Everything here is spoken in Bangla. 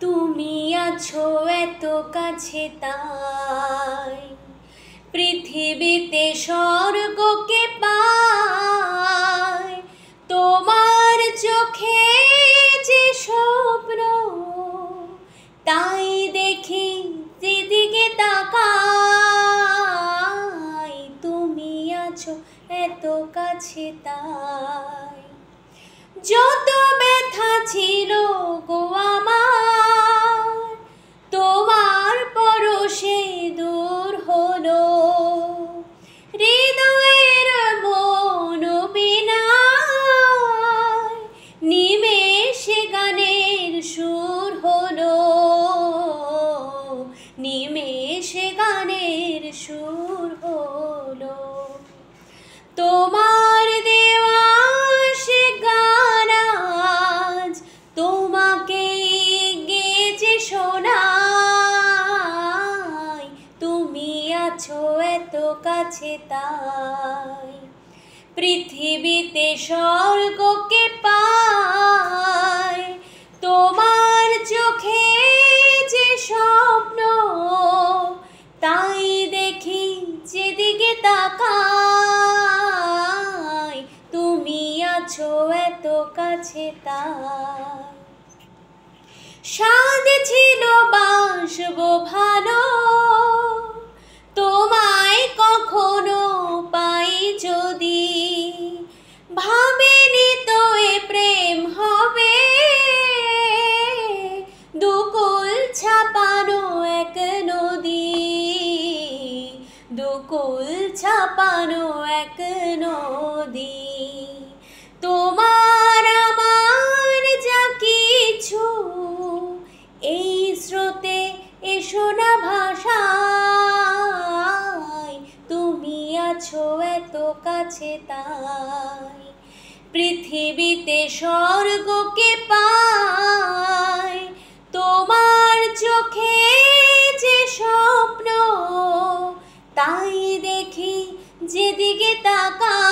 তুমি আছো এত কাছে তাই পৃথিবীতে স্বর্গকে পাই। তোমার চোখে যে স্বপ্ন তাই দেখি যেদিকে তাকাই। তুমি আছো এত কাছে তাই। যত ব্যথা ছিল গো আমার তোমার পরশে দূর হলো। হৃদয়ের মন বীণায় নিমেষে গানের সুর হলো। নিমেষে গানের সুর হলো। তোমার দেওয়া সে গান আজ তোমাকে গেয়ে শোনাই। তুমি আছো এত কাছে তাই পৃথিবীতে স্বর্গকে পাই। তোমার চোখে যে স্বপ্ন তাই দেখি যেদিকে তাকাই। তুমি আছো এত কাছে তাই। সাধ ছিল বাসবো ভালো তোমায় কখনো পাই যদি। ভাবিনি তো এ প্রেম হবে দুকুল ছাপানো এক নদী। দুকুল ছাপানো এক নদী। তোমার আমার যা কিছু এই স্রোতে এসো না ভাষায়। তুমি আছো এত কাছে তাই পৃথিবীতে স্বর্গকে পাই। তোমার চোখে যে স্বপ্ন তাই দেখি যেদিকে তাকাই।